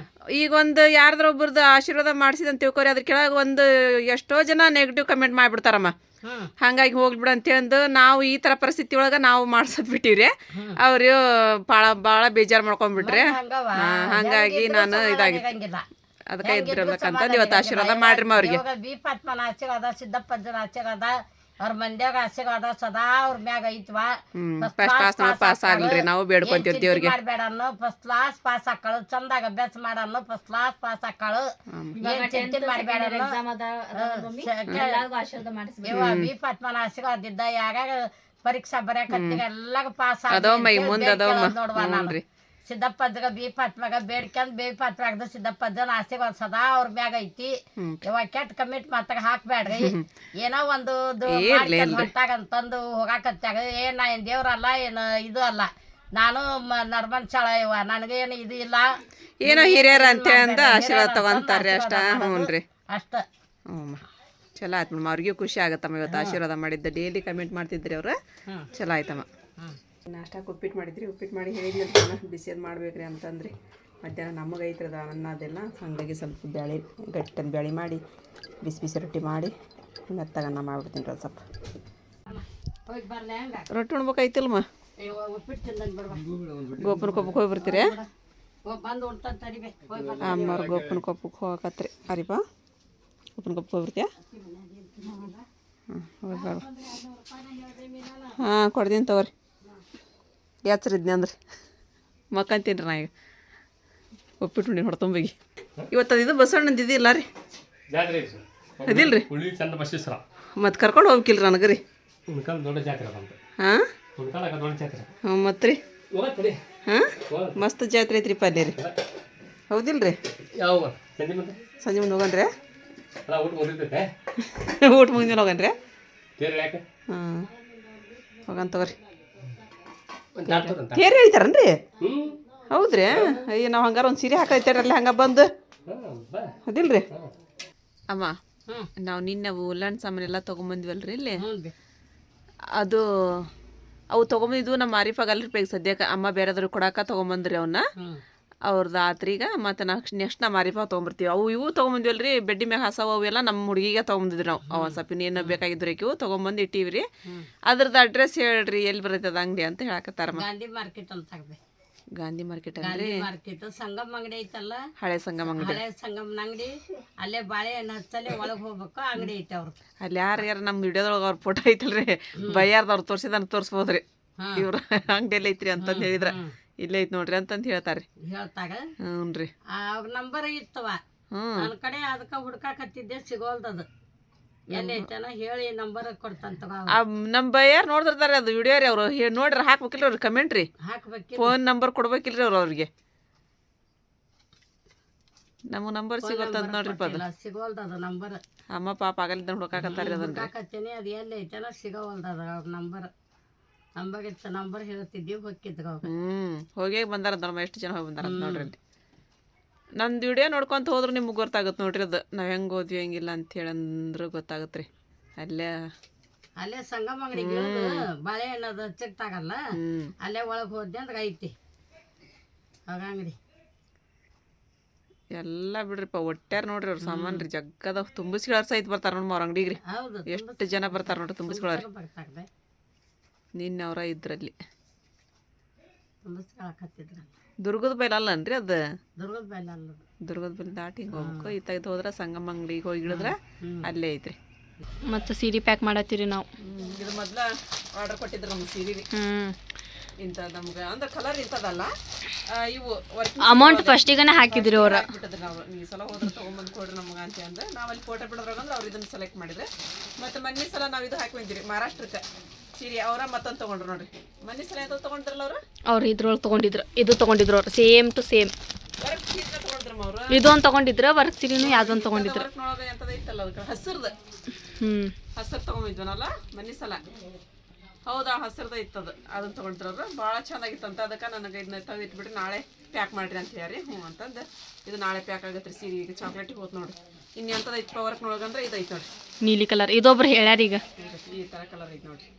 ಈಗ ಒಂದು ಯಾರ್ದ್ರ ಒಬ್ರದ್ದು ಆಶೀರ್ವಾದ ಮಾಡಿಸಿದಂತ ತಿಳ್ಕೊರಿ ಅದ್ರ ಕೆಳಗೆ ಒಂದು ಎಷ್ಟೋ ಜನ ನೆಗೆಟಿವ್ ಕಮೆಂಟ್ ಮಾಡಿಬಿಡ್ತಾರಮ್ಮ ಹಂಗಾಗಿ ಹೋಗ್ಬಿಡು ಅಂತೇಳಿ ನಾವು ಈ ಥರ ಪರಿಸ್ಥಿತಿ ಒಳಗೆ ನಾವು ಮಾಡ್ಸೋದು ಬಿಟ್ಟಿವ್ರಿ ಅವ್ರು ಭಾಳ ಬೇಜಾರು ಮಾಡ್ಕೊಂಡ್ಬಿಟ್ರೆ ಹಂಗಾಗಿ ನಾನು ಇದಾಗಿ ಅದಕ್ಕೆ ಇದ್ರಲ್ಲಕ್ಕಂತ ಇವತ್ತು ಆಶೀರ್ವಾದ ಮಾಡ್ರಿ ಅವ್ರಿಗೆ ಬಿ ಪದ್ಮನ ಆಶೀರ್ವಾದ ಸಿದ್ದಪ್ಪಜ್ಜನ ಆಶೀರ್ವಾದ ಅವ್ರ ಮಂಡ್ಯಾಗ ಆಶೀರ್ವಾದ ಸದಾ ಅವ್ರ ಮ್ಯಾಗ ಐತ್ವಾ ಫಸ್ಟ್ ಕ್ಲಾಸ್ ಪಾಸ್ ಆಗ್ಲಿ ನಾವು ಬೇಡ್ಕೊಂತೀವಿ ದೇವ್ರಿಗೆ ಮಾಡ್ಬೇಡನ್ನು ಫಸ್ಟ್ ಕ್ಲಾಸ್ ಪಾಸ್ ಹಾಕಳು ಚಂದಾಗ ಅಭ್ಯಾಸ ಮಾಡನ್ನು ಫಸ್ಟ್ ಕ್ಲಾಸ್ ಪಾಸ್ ಹಾಕಳು ಚಿಂತೆ ಮಾಡ್ಬೇಡನ್ನು ಬಿ ಪದ್ಮನ ಆಶೀರ್ವಾದ ಇದ್ದ ಯಾರ್ಯಾಗ ಪರೀಕ್ಷಾ ಬರ್ಯಾಕತ್ತೀಗ ಎಲ್ಲಾಗ ಪಾಸ್ ನೋಡ್ವಾ ನಾನು ಸಿದ್ದಪ್ಪಜ್ಜಗ ಬಿ ಪದ್ಮಗ ಬೇಡ್ಕೊಂಡ್ ಬಿ ಪದ್ಮಗದ ಸಿದ್ದಪ್ಪಜ್ಜನ ಆಶೀರ್ವಾದ ಸದಾ ಅವ್ರ ಮ್ಯಾಗ ಐತಿ ಇವಾಗ ಕೆಟ್ಟ ಕಮಿಟ್ ಮಾತಾಗ ಹಾಕ್ಬೇಡ್ರಿ ಏನೋ ಒಂದು ಹೊಂಟಾಗಂತಂದು ಹೋಗಾಕತ್ತಾಗ ಏನ್ ದೇವ್ರಲ್ಲ ಏನು ಇದು ಅಲ್ಲ ನಾನು ನರ್ಮನ್ ಚಾಳ ಇವ ನನಗೇನು ಇದು ಇಲ್ಲ ಏನೋ ಹಿರಿಯರ ಅಂತ ಆಶೀರ್ವಾದ ತಗೊಂತಾರೆ ಅಷ್ಟ ಹ್ಞೂನ್ರಿ ಅಷ್ಟ ಚಲೋ ಆಯ್ತು ಮೇಡಮ್ ಅವ್ರಿಗೂ ಖುಷಿ ಆಗತ್ತಮ್ಮ ಇವತ್ತು ಆಶೀರ್ವಾದ ಮಾಡಿದ್ದ ಡೈಲಿ ಕಮೆಂಟ್ ಮಾಡ್ತಿದ್ರಿ ಅವ್ರು ಚಲೋ ಆಯ್ತಮ್ಮ ನಾಷ್ಟಕ್ಕೆ ಉಪ್ಪಿಟ್ಟು ಮಾಡಿದ್ರಿ ಉಪ್ಪಿಟ್ಟು ಮಾಡಿ ಹೇಳಿದ್ವಿ ಬಿಸಿದು ಮಾಡ್ಬೇಕ್ರಿ ಅಂತಂದ್ರಿ ಮಧ್ಯಾಹ್ನ ನಮಗೆ ಐತ್ರದ ಅನ್ನ ಅದೆಲ್ಲ ಹಂಗಾಗಿ ಸ್ವಲ್ಪ ಬ್ಯಾಳೆ ಗಟ್ಟನ್ ಬ್ಯಾಳೆ ಮಾಡಿ ಬಿಸಿ ಬಿಸಿ ರೊಟ್ಟಿ ಮಾಡಿ ಮೆತ್ತಾಗ ಅನ್ನ ಮಾಡ್ಬಿಡ್ತೀನಿ ರೀ ಸ್ವಲ್ಪ ರೊಟ್ಟಿ ಉಣ್ಬೇಕೈತಿಲ್ಮ ಗೋಪನ ಕೊಪ್ಪಕ್ಕೆ ಹೋಗಿ ಬರ್ತೀರಿ ಅಮ್ಮವ್ರ ಗೋಪನ ಕೊಪ್ಪಕ್ಕೆ ಹೋಗಕತ್ರಿ ಅರಿಪ ಗೋಪನ ಕೊಪ್ಪಕ್ಕೆ ಹೋಗ್ಬಿಡ್ತೀಯ ಹಾಂ ಕೊಡ್ತೀನಿ ತಗೋರಿ ಯಾತ್ರಿದ್ನಿ ಅಂದ್ರೆ ಮಕ್ಕಂತೀನಿ ರೀ ನಾ ಈಗ ಉಪ್ಪಿಟ್ಟು ಉಂಡಿ ಇವತ್ತು ಅದು ಇದು ಬಸವಣ್ಣಂದು ಇದಿಲ್ಲ ರೀ ಅದಿಲ್ಲ ರೀ ಮತ್ತು ಕರ್ಕೊಂಡು ಹೋಗ್ಕಿಲ್ರಿ ನನಗೆ ರೀ ಉಣ್ಕಲ್ ದೊಡ್ಡ ಜಾತ್ರೆ ಬಂತು ಹಾಂ ಉಣ್ಕಲ್ ದೊಡ್ಡ ಜಾತ್ರೆ ಹ್ಞೂ ಮತ್ತು ರೀ ಹಾಂ ಮಸ್ತ್ ಜಾತ್ರೆ ಐತ್ರಿಪ್ಪ ಅಲ್ಲಿ ರೀ ಹೌದಿಲ್ಲ ರೀ ಯಾವ ಸಂಜೆ ಮುಂದೆ ಸಂಜೆ ಮುಂದೆ ಹೋಗನ್ರಿ ಅಲ್ಲ ಊಟ ಮುಗಿತೈತೆ ಊಟ ಮುಗಿದ್ಮೇಲೆ ಹೋಗನ್ರಿ ತೇರು ಯಾಕೆ ಹಾಂ ಹೋಗನ್ ತಗೋರಿ ಒಂದು ಜಾತ್ರೆ ತೇರು ಹೇಳ್ತಾರನ್ರಿ ಹ್ಞೂ ಹೌದ್ರಿ ಅಯ್ಯ ನಾವು ಹಂಗಾರ ಒಂದು ಸೀರೆ ಹಾಕೈತೇಳ್ರಲ್ಲಿ ಹಂಗೆ ಬಂದು ಹಾಂ ಬಾ ಹೌದಿಲ್ಲ ರೀ ಅಮ್ಮ ಹ್ಞೂ ನಾವು ನಿನ್ನೆ ಉಲ್ಲನ್ ಸಾಮಾನೆಲ್ಲ ತೊಗೊಂಬಂದ್ವಲ್ರಿ ಇಲ್ಲಿ ಹ್ಞೂ ರೀ ಅದು ಅವು ತೊಗೊಂಬಂದಿದ್ವು ನಮ್ಮ ಮಾರಿಫಾಗಲ್ರಿ ಈಗ ಸದ್ಯಕ್ಕೆ ಅಮ್ಮ ಬೇರೆದ್ರು ಕೊಡಾಕ ತೊಗೊಂಬಂದ್ರಿ ಅವನ್ನ ಹ್ಞೂ ಅವ್ರದ್ದು ಆತ್ರೀಗ ಮತ್ತು ನೆಕ್ಸ್ಟ್ ನಾ ಮಾರಿಫಾ ತೊಗೊಂಬರ್ತೀವಿ ಅವು ಇವು ತೊಗೊಂಬಂದ್ವಲ್ರಿ ಬೆಡ್ಡಿ ಮ್ಯಾಗ ಹಾಸವು ಅವೆಲ್ಲ ನಮ್ಮ ಹುಡುಗಿಗೆ ತೊಗೊಂಬಂದಿದ್ರಿ ನಾವು ಅವ ಸ್ವಲ್ಪ ಏನು ಬೇಕಾಗಿದ್ರು ಇವು ತೊಗೊಂಬಂದು ಇಟ್ಟೀವಿ ರೀ ಅದ್ರದ್ದು ಅಡ್ರೆಸ್ ಹೇಳ್ರಿ ಎಲ್ಲಿ ಬರ್ತದ ಅಂಗಡಿ ಅಂತ ಹೇಳಕತ್ತಾರಮ್ಮ ಗಾಂಧಿ ಮಾರ್ಕೆಟ್ ಅಂತ ಆಗ್ದೆ ಗಾಂಧಿ ಮಾರ್ಕೆಟ್ ಗಾಂಧಿ ಅಲ್ರಿ ಮಾರ್ಕೆಟ್ ಸಂಗಮ್ ಅಂಗಡಿ ಐತಲ್ಲ ಹಳೆ ಸಂಗಮ ಅಂಗಡಿ ಹಳೆ ಸಂಗಮನ ಅಂಗಡಿ ಅಲ್ಲೇ ಬಾಳೆಹಣ್ಣು ಹಚ್ಚಲ್ಲಿ ಒಳಗೆ ಹೋಗ್ಬೇಕು ಅಂಗಡಿ ಐತೆ ಅವ್ರದ್ದು ಅಲ್ಲಿ ಯಾರು ನಮ್ಮ ವಿಡಿಯೋದೊಳಗೆ ಅವ್ರ ಫೋಟೋ ಐತಲ್ರಿ ಬಯ್ಯಾರ್ದವ್ರು ತೋರಿಸಿದನ್ನ ತೋರಿಸ್ಬೋದ್ರಿ ಇವ್ರ ಅಂಗಡಿಯಲ್ಲಿ ಐತ್ರಿ ಅಂತಂದು ಹೇಳಿದ್ರ ಇಲ್ಲೇ ಐತಿ ನೋಡ್ರಿ ಅಂತಂದು ಹೇಳ್ತಾರೆ ಹೇಳ್ತಾಗ ಹ್ಞೂ ರೀ ಅವ್ರ ನಂಬರ್ ಇತ್ತವ ನನ್ನ ಕಡೆ ಅದಕ್ಕೆ ಹುಡ್ಕಾಕತ್ತಿದ್ದೆ ಸಿಗೋಲ್ದದು ಎಲ್ಲಿ ಐತನ ಹೇಳಿ ನಂಬರ್ ಕೊಡ್ತಾನ ತಗೋ ನಮ್ಮ ಬಯ್ಯಾರು ನೋಡ್ತಿರ್ತಾರೆ ಅದು ವಿಡಿಯೋ ರೀ ಅವ್ರು ನೋಡ್ರಿ ಹಾಕ್ಬೇಕಿಲ್ರಿ ಅವ್ರಿಗೆ ಕಮೆಂಟ್ ರೀ ಹಾಕ್ಬೇಕಿ ಫೋನ್ ನಂಬರ್ ಕೊಡ್ಬೇಕಿಲ್ರಿ ಅವ್ರು ಅವ್ರಿಗೆ ನಮಗೆ ನಂಬರ್ ಸಿಗೋತ್ತಂತ ನೋಡ್ರಿಪ್ಪ ಅದು ಸಿಗೋಲ್ದದ ನಂಬರ್ ಅಮ್ಮ ಪಾಪ ಆಗಲಿದ್ದ ಹುಡುಕಾಕತ್ತಾರೆ ಅದನ್ನ ಹುಡ್ಕಾಕತ್ತೀನಿ ಅದು ಎಲ್ಲಿ ಐತನ ಸಿಗೋಲ್ದದ ಅವ್ರ ನಂಬರ್ ನಂಬಾಗಿತ್ತು ನಂಬರ್ ಹೇಳ್ತಿದ್ದೀವಿ ಹೊಕ್ಕಿದ್ಗ ಅವ್ರು ಹೋಗೇ ಬಂದಾರ ನಮ್ಮ ಎಷ್ಟು ಜನ ಹೋಗಿ ಬಂದಾರ ನೋಡ್ರಿ ಅಲ್ಲಿ ನಂದು ವಿಡಿಯೋ ನೋಡ್ಕೊಂತ ಹೋದ್ರೆ ನಿಮ್ಗೆ ಗೊತ್ತಾಗುತ್ತೆ ನೋಡ್ರಿ ಅದು ನಾವು ಹೆಂಗೆ ಹೋದ್ವಿ ಹೆಂಗಿಲ್ಲ ಅಂತ ಹೇಳಂದ್ರೆ ಗೊತ್ತಾಗುತ್ತೆ ರೀ ಅಲ್ಲೇ ಸಂಗಮ ಅಂಗಡಿಗೆ ಬಾಳೆಹಣ್ಣದ ಹಚ್ಚಕ್ತಾಗಲ್ಲ ಅಲ್ಲೇ ಒಳಗೆ ಹೋದ್ದೆ ಅಂದ್ರೆ ಐತಿ ಆಗ ಅಂಗಡಿ ಎಲ್ಲ ಬಿಡ್ರಿಪ್ಪ ಒಟ್ಟಾರ ನೋಡ್ರಿ ಅವ್ರ ಸಾಮಾನು ರೀ ಜಗ್ಗದ ತುಂಬಿಸ್ಕೊಳ್ಳೋರು ಸಹಿತ ಬರ್ತಾರೆ ನೋಡಿ ಅವ್ರ ಅಂಗಡಿಗೆ ರೀ ಹೌದು ಎಷ್ಟು ಜನ ಬರ್ತಾರೆ ನೋಡ್ರಿ ತುಂಬಿಸ್ಕೊಳ್ಳೋರು ಬರ್ತಾಗ್ದೆ ನಿನ್ನೆ ಅವರ ಇದ್ರಲ್ಲಿ ತುಂಬಿಸ್ಕೊಳಕತ್ತಿದ್ರಲ್ಲ ದುರ್ಗದ ಬೈಲ್ ಅಲ್ಲನ್ರಿ ಅದು ದುರ್ಗದ ಬೆಲ್ಲ ಅಲ್ಲದು ದುರ್ಗದ ಬೈಲ್ ದಾಟಿ ಹಿಂಗೆ ಹೋಗ್ಬೇಕು ಈ ತೆಗೆದು ಹೋದ್ರೆ ಸಂಗಮ ಅಂಗಡಿಗೆ ಹೋಗಿ ಇಳಿದ್ರೆ ಅಲ್ಲೇ ಐತ್ರಿ ಮತ್ತು ಸೀರೆ ಪ್ಯಾಕ್ ಮಾಡತ್ತೀರಿ ನಾವು ಇದು ಮೊದ್ಲ ಆರ್ಡರ್ ಕೊಟ್ಟಿದ್ರು ನಮ್ಗೆ ಸೀರೆ ಹ್ಞೂ ಇಂಥ ನಮ್ಗೆ ಅಂದ್ರೆ ಕಲರ್ ಇಂಥದಲ್ಲ ಇವು ಅಮೌಂಟ್ ಫಸ್ಟಿಗನೆ ಹಾಕಿದ್ರಿ ಅವ್ರು ಬಿಟ್ಟಿದ್ರು ನಾವು ಈ ಸಲ ಹೋದ್ರೆ ತೊಗೊಂಬಂದು ಕೊಡ್ರಿ ನಮ್ಗೆ ಅಂತ ಅಂದ್ರೆ ನಾವು ಅಲ್ಲಿ ಫೋಟೋ ಬಿಡೋದ್ರಾಗ ಅಂದ್ರೆ ಅವ್ರು ಇದನ್ನು ಸೆಲೆಕ್ಟ್ ಮಾಡಿದ್ರೆ ಮತ್ತು ಮೊನ್ನೆ ಸಲ ನಾವು ಇದು ಹಾಕಿ ಬಂದಿರಿ ಮಹಾರಾಷ್ಟ್ರಕ್ಕೆ ಸೀರೆ ಅವರ ಮತ್ತೊಂದು ತೊಗೊಂಡ್ರು ನೋಡ್ರಿ ಮೊನ್ನೆ ಸಲ ಯಾವ್ದು ತೊಗೊಂಡ್ರಲ್ಲ ಅವರು ಇದ್ರೊಳಗೆ ತೊಗೊಂಡಿದ್ರು ಇದು ತೊಗೊಂಡಿದ್ರು ಅವ್ರು ಸೇಮ್ ಟು ಸೇಮ್ ವರ್ಕ್ ಸೀರೆ ತೊಗೊಂಡ್ರಮ್ಮ ಅವರು ಇದೊಂದು ತೊಗೊಂಡಿದ್ರು ವರ್ಕ್ ಸೀರೆನೂ ಯಾವ್ದೊಂದು ತೊಗೊಂಡಿದ್ರು ವರ್ಕ್ ನೋಡೋದು ಎಂಥದ್ದು ಐತಲ್ಲ ಅದಕ್ಕೆ ಹಸಿರ್ದು ಹ್ಞೂ ಹಸಿರು ತೊಗೊಂಡಿದ್ವನಲ್ಲ ಮೊನ್ನೆ ಸಲ ಹೌದಾ ಹಸಿರ್ದ ಇತ್ತದು ಅದನ್ನ ತೊಗೊಂಡ್ರು ಅವರು ಭಾಳ ಚೆನ್ನಾಗಿತ್ತಂತ ಅದಕ್ಕೆ ನನಗೆ ಇದನ್ನ ತೆಗೆದಿಟ್ಬಿಟ್ರೆ ನಾಳೆ ಪ್ಯಾಕ್ ಮಾಡಿರಿ ಅಂತ ಹೇಳಿ ಹ್ಞೂ ಅಂತಂದು ಇದು ನಾಳೆ ಪ್ಯಾಕ್ ಆಗತ್ತೆ ರೀ ಸೀರೆ ಈಗ ಚಾಕ್ಲೇಟಿಗೆ ಹೋತ್ ನೋಡ್ರಿ ಇನ್ನು ಎಂಥದ್ದು ಐತಿ ವರ್ಕ್ ನೋಡೋಗಂದ್ರೆ ಇದು ಐತೆ ನೋಡ್ರಿ ನೀಲಿ ಕಲರ್ ಇದೊಬ್ರು ಹೇಳ್ಯಾರ ಈಗ ಈ ಥರ ಕಲರ್ ಐತೆ ನೋಡ್ರಿ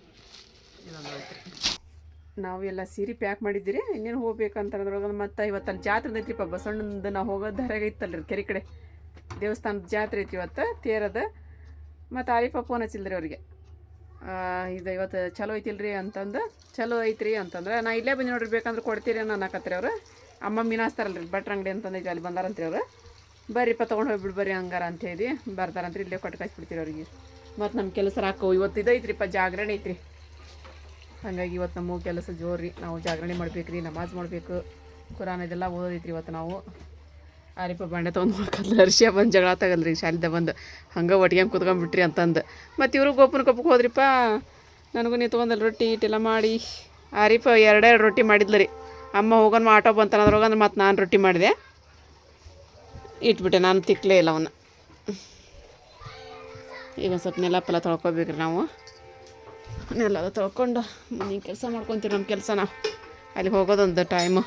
ಇದೊಂದು ಐತ್ರಿ ನಾವು ಎಲ್ಲ ಸೀರೆ ಪ್ಯಾಕ್ ಮಾಡಿದ್ದೀರಿ ಇನ್ನೇನು ಹೋಗ್ಬೇಕಂತಂದ್ರೊಳಗೆ ಮತ್ತು ಇವತ್ತಲ್ಲಿ ಜಾತ್ರೆ ಐತ್ರಿಪ್ಪ ಬಸವಣ್ಣಂದು ನಾವು ಹೋಗೋದು ದಾರ್ಯಾಗ ಐತಲ್ರಿ ಕೆರೆ ಕಡೆ ದೇವಸ್ಥಾನದ ಜಾತ್ರೆ ಐತಿ ಇವತ್ತು ತೇರದ ಮತ್ತು ಆರಿಫ ಫೋನ್ ಹಚ್ಚಿಲ್ರಿ ಅವ್ರಿಗೆ ಇದು ಇವತ್ತು ಚಲೋ ಐತಿಲ್ರಿ ಅಂತಂದು ಚಲೋ ಐತ್ರಿ ಅಂತಂದ್ರೆ ನಾ ಇಲ್ಲೇ ಬಂದು ನೋಡ್ರಿ ಬೇಕಂದ್ರೆ ಕೊಡ್ತೀರಿ ಅನ್ನಕತ್ರಿ ಅವರು ಅಮ್ಮ ಮೀನಾಸ್ತಾರಲ್ರಿ ಭಟ್ರ ಅಂಗಡಿ ಅಂತಂದೈತಿ ಅಲ್ಲಿ ಬಂದಾರಂತ್ರಿ ಅವರು ಬರ್ರಿಪ್ಪ ತೊಗೊಂಡು ಹೋಗ್ಬಿಡು ಬರ್ರಿ ಹಂಗಾರ ಅಂತ ಹೇಳಿ ಬರ್ತಾರಂತ್ರಿ ಇಲ್ಲೇ ಕೊಟ್ಟು ಕಳಿಸ್ಬಿಡ್ತೀರಿ ಅವ್ರಿಗೆ ಮತ್ತು ನಮ್ಮ ಕೆಲಸ ಹಾಕೋ ಇವತ್ತು ಇದೈತ್ರಿಪ್ಪ ಜಾಗರಣೆ ಐತ್ರಿ ಹಾಗಾಗಿ ಇವತ್ತು ನಮ್ಮ ಕೆಲಸ ಜೋರ್ರಿ ನಾವು ಜಾಗರಣೆ ಮಾಡ್ಬೇಕು ರೀ ನಮಾಜ್ ಮಾಡಬೇಕು ಕುರಾನ್ ಇದೆಲ್ಲ ಓದೈತ್ರಿ ಇವತ್ತು ನಾವು ಆರಿಪ ಬಾಂಡೆ ತೊಗೊಂಡು ಹೋಗ್ಕಲ್ಲ ಅರ್ಶಿಯ ಬಂದು ಜಗಳ ತಗಲ್ರಿ ಶಾಲಿದ ಬಂದು ಹಂಗೆ ಒಟ್ಟಿಗೆ ಕುತ್ಕೊಂಡ್ಬಿಟ್ರಿ ಅಂತಂದು ಮತ್ತು ಇವರು ಗೋಪನ ಕೊಪ್ಪಕ್ಕೆ ಹೋದ್ರಿಪ್ಪ ನನಗೂ ನೀವು ತೊಗೊಂಡಲ್ಲಿ ರೊಟ್ಟಿ ಇಟ್ಟೆಲ್ಲ ಮಾಡಿ ಆರಿಪ ಎರಡೆರಡು ರೊಟ್ಟಿ ಮಾಡಿದ್ಲು ರೀ ಅಮ್ಮ ಹೋಗೋಣ ಆಟೋ ಬಂತನದ್ರೋಗಂದ್ರೆ ಮತ್ತು ನಾನು ರೊಟ್ಟಿ ಮಾಡಿದೆ ಇಟ್ಬಿಟ್ಟೆ ನಾನು ತಿಕ್ಲೇ ಇಲ್ಲ ಅವನ್ನ ಈಗ ಒಂದು ಸ್ವಲ್ಪ ನೆಲ ಪಲ ತೊಳ್ಕೊಬೇಕ್ರಿ ನಾವು ನೆಲ ತೊಳ್ಕೊಂಡು ಮನೆ ಕೆಲಸ ಮಾಡ್ಕೊತೀವಿ ನಮ್ಮ ಕೆಲಸ ನಾವು ಅಲ್ಲಿ ಹೋಗೋದೊಂದು ಟೈಮು